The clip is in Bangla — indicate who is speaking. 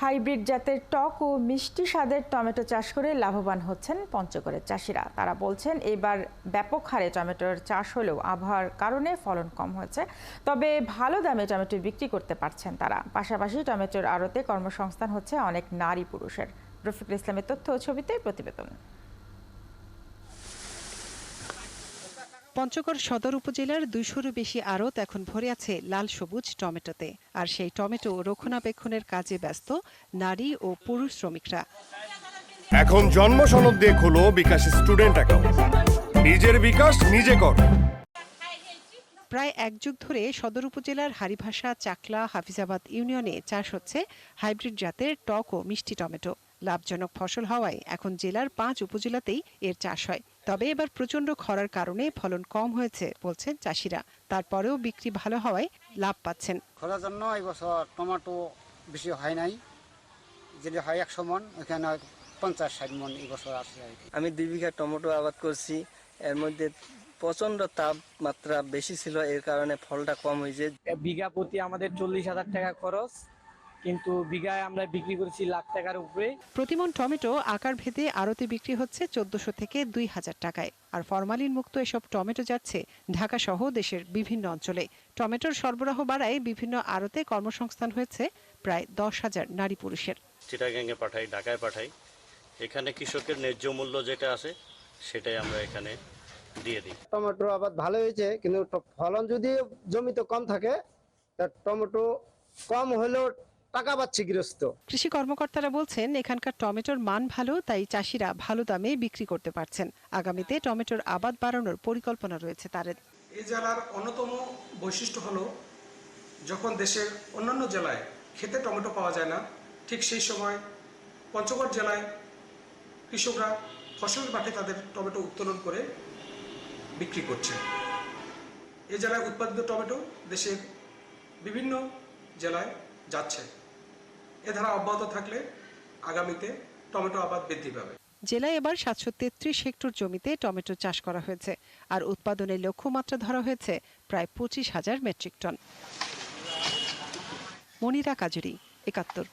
Speaker 1: হাইব্রিড জাতের টক ও মিষ্টি স্বাদের টমেটো চাষ করে লাভবান হচ্ছেন পঞ্চগড়ের চাষিরা। তারা বলছেন এবার ব্যাপক হারে টমেটোর চাষ হলেও আবহাওয়ার কারণে ফলন কম হয়েছে, তবে ভালো দামে টমেটো বিক্রি করতে পারছেন তারা। পাশাপাশি টমেটোর আড়তে কর্মসংস্থান হচ্ছে অনেক নারী পুরুষের। রফিকুল ইসলামের তথ্য ও ছবিতে প্রতিবেদন।
Speaker 2: পঞ্চগড় সদর উপজেলার ২০০-রও বেশি আড়ত এখন ভরে আছে লাল সবুজ টমেটোতে। আর সেই টমেটো রক্ষণাবেক্ষণের কাজে ব্যস্ত নারী ও পুরুষ শ্রমিকরা।
Speaker 3: এখন জন্ম সনদ দিয়ে খোলো বিকাশ স্টুডেন্ট অ্যাকাউন্ট। নিজের বিকাশ নিজে কর।
Speaker 2: প্রায় এক যুগ ধরে সদর উপজেলার হারিভাষা, চাকলা, হাফিজাবাদ ইউনিয়নে চাষ হচ্ছে হাইব্রিড জাতের টক ও মিষ্টি টমেটো। লাভজনক ফসল হওয়ায় এখন জেলার ৫ উপজেলাতেই এর চাষ হয়। তবে এবার প্রচণ্ড খরার কারণে ফলন কম হয়েছে বলছেন চাষিরা। তারপরেও বিক্রি ভালো হওয়ায় লাভ পাচ্ছেন।
Speaker 4: খরার জন্য এই বছর টমেটো বেশি হয় নাই, যদি হয় ১০০ মন, ওখানে ৫০-৬০ মন এই বছর আসে।
Speaker 5: আমি ২ বিঘা টমেটো আবাদ করছি, এর মধ্যে প্রচন্ড তাপমাত্রা বেশি ছিল, এর কারণে ফলটা কম হয়েছে।
Speaker 6: বিঘা প্রতি আমাদের ৪০,০০০ টাকা খরচ, কিন্তু বিঘায় আমরা বিক্রি করেছি লাখ টাকার উপরে।
Speaker 2: প্রতিমন টমেটো আকার ভেদে আড়তে বিক্রি হচ্ছে ১৪০০ থেকে ২০০০ টাকায়। আর ফরমালিন মুক্ত এসব টমেটো যাচ্ছে ঢাকা সহ দেশের বিভিন্ন অঞ্চলে। টমেটোর সরবরাহ বাড়ায় বিভিন্ন আড়তে কর্মসংস্থান হয়েছে প্রায় ১০,০০০ নারী পুরুষের।
Speaker 7: চিটাগাঙ্গে পাঠাই, ঢাকায় পাঠাই। এখানে কৃষকের ন্যায্য মূল্য যেটা আছে সেটাই আমরা এখানে দিয়ে দিই।
Speaker 8: টমেটো আবাদ ভালো হয়েছে, কিন্তু ফলন যদি জমিতে কম থাকে, তা টমেটো কম হলেও টাকা পাচ্ছে গৃহস্থ।
Speaker 2: কৃষি কর্মকর্তারা বলছেন এখানকার টমেটোর মান ভালো, তাই চাষিরা ভালো দামে বিক্রি করতে পারছেন। আগামীতে টমেটোর আবাদ বাড়ানোর পরিকল্পনা রয়েছে তাদের।
Speaker 9: এই জেলার অন্যতম বৈশিষ্ট্য হলো, যখন দেশের অন্যান্য জেলায় খেতে টমেটো পাওয়া যায় না, ঠিক সেই সময় পঞ্চগড় জেলায় কৃষকরা ফসলের মাঠে তাদের টমেটো উত্তোলন করে বিক্রি করছে। এই জেলায় উৎপাদিত টমেটো দেশের বিভিন্ন জেলায় যাচ্ছে। এ ধারা অব্যাহত থাকলে আগামীতে টমেটো আবাদ বৃদ্ধি পাবে।
Speaker 2: জেলায় এবার ৭৩৩ হেক্টর জমিতে টমেটো চাষ করা হয়েছে, আর উৎপাদনের লক্ষ্যমাত্রা ধরা হয়েছে প্রায় ২৫,০০০ মেট্রিক টন। মনিরা কাজুরি, ৭১।